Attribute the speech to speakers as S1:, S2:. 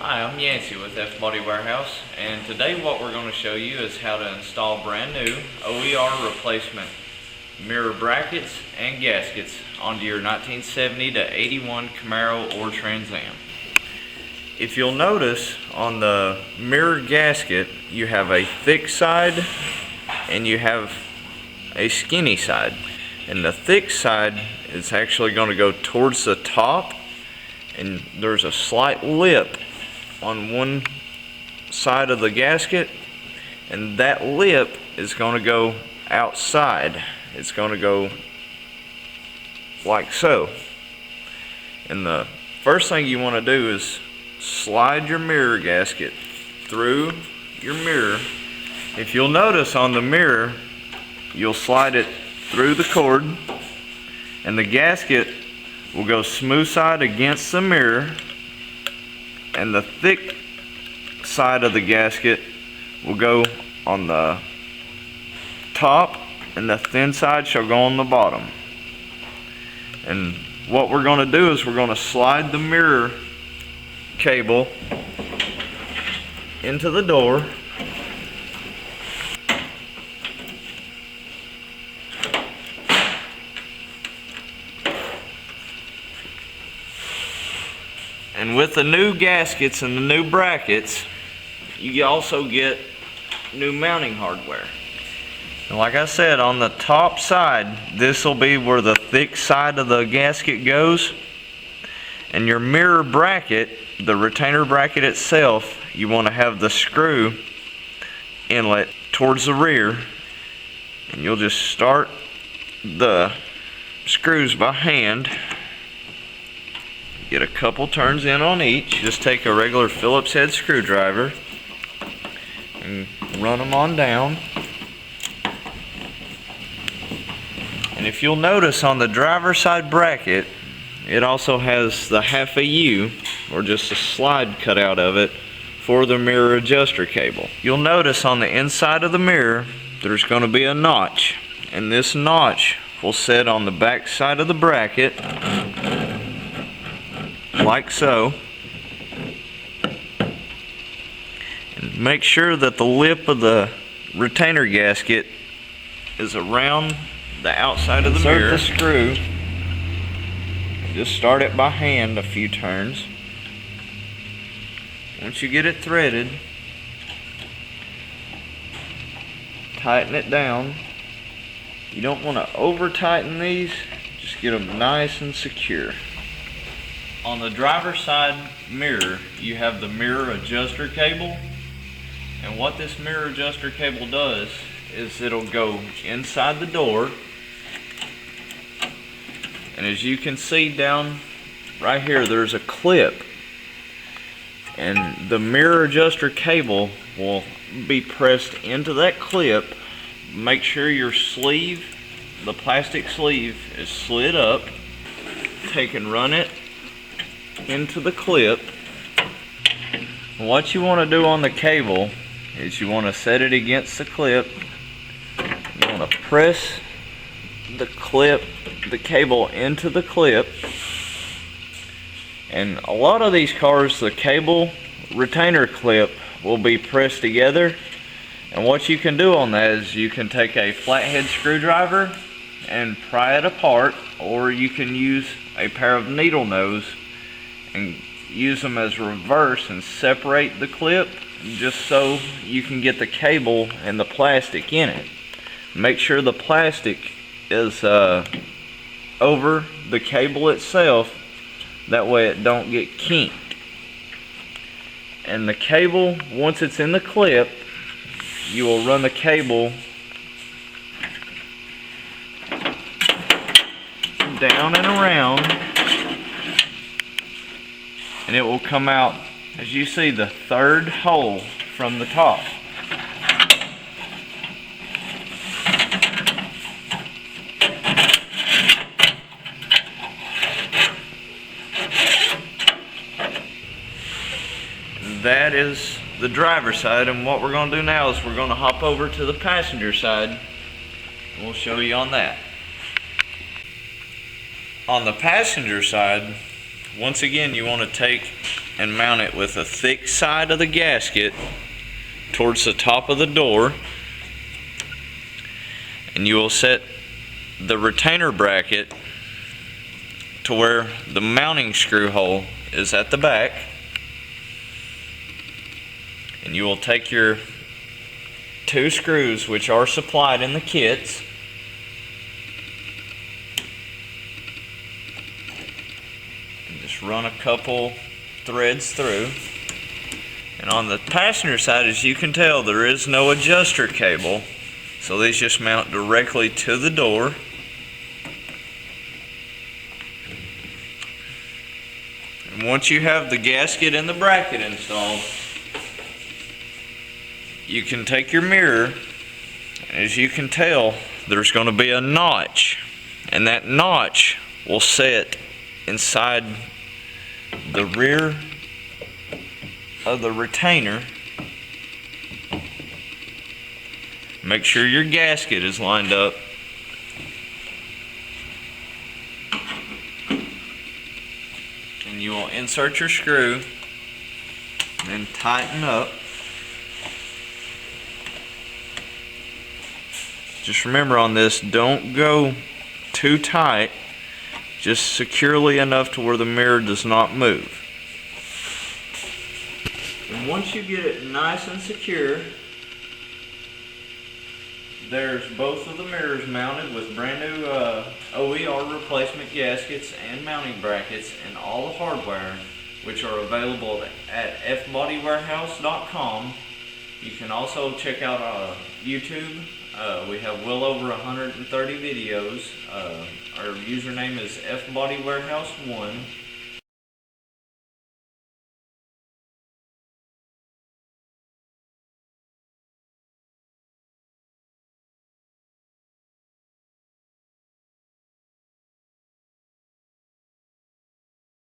S1: Hi, I'm Yancey with Fbodywarehouse, and today what we're going to show you is how to install brand new OER replacement mirror brackets and gaskets onto your 1970 to 81 Camaro or Trans Am. If you'll notice on the mirror gasket, you have a thick side and you have a skinny side. And the thick side is actually going to go towards the top, and there's a slight lip on one side of the gasket, and that lip is going to go outside. It's going to go like so. And the first thing you want to do is slide your mirror gasket through your mirror. If you'll notice on the mirror, you'll slide it through the cord, and the gasket will go smooth side against the mirror, and the thick side of the gasket will go on the top, and the thin side shall go on the bottom. And what we're going to do is we're going to slide the mirror cable into the door, and with the new gaskets and the new brackets, you also get new mounting hardware. And like I said, on the top side, this will be where the thick side of the gasket goes. And your mirror bracket, the retainer bracket itself, you want to have the screw inlet towards the rear. And you'll just start the screws by hand. Get a couple turns in on each. Just take a regular Phillips head screwdriver and run them on down. And if you'll notice on the driver's side bracket, it also has the half a U, or just a slide cut out of it, for the mirror adjuster cable. You'll notice on the inside of the mirror there's going to be a notch, and this notch will sit on the back side of the bracket like so. And make sure that the lip of the retainer gasket is around the outside of the mirror. Insert the screw. Just start it by hand a few turns. Once you get it threaded, tighten it down. You don't want to over tighten these, just get them nice and secure. On the driver's side mirror, you have the mirror adjuster cable, and what this mirror adjuster cable does is it'll go inside the door, and as you can see down right here, there's a clip, and the mirror adjuster cable will be pressed into that clip. Make sure your sleeve, the plastic sleeve, is slid up. Take and run it into the clip. What you want to do on the cable is you want to set it against the clip. You want to press the cable into the clip. And a lot of these cars, the cable retainer clip will be pressed together. And what you can do on that is you can take a flathead screwdriver and pry it apart, or you can use a pair of needle nose and use them as reverse and separate the clip, just so you can get the cable and the plastic in it. Make sure the plastic is over the cable itself, that way it don't get kinked. And the cable, once it's in the clip, you will run the cable down and around, and it will come out, as you see, the third hole from the top. That is the driver's side, and what we're going to do now is we're going to hop over to the passenger side, and we'll show you on that. On the passenger side, once again, you want to take and mount it with a thick side of the gasket towards the top of the door, and you will set the retainer bracket to where the mounting screw hole is at the back, and you will take your 2 screws which are supplied in the kits and just run a couple threads through. And on the passenger side, as you can tell, there is no adjuster cable, so these just mount directly to the door. And once you have the gasket and the bracket installed, you can take your mirror, and as you can tell, there's going to be a notch, and that notch will set inside the rear of the retainer. Make sure your gasket is lined up. And you will insert your screw and then tighten up. Just remember on this, don't go too tight, just securely enough to where the mirror does not move. And once you get it nice and secure, there's both of the mirrors mounted with brand new OER replacement gaskets and mounting brackets and all the hardware, which are available at Fbodywarehouse.com. You can also check out YouTube. We have well over 130 videos. Our username is Fbodywarehouse1.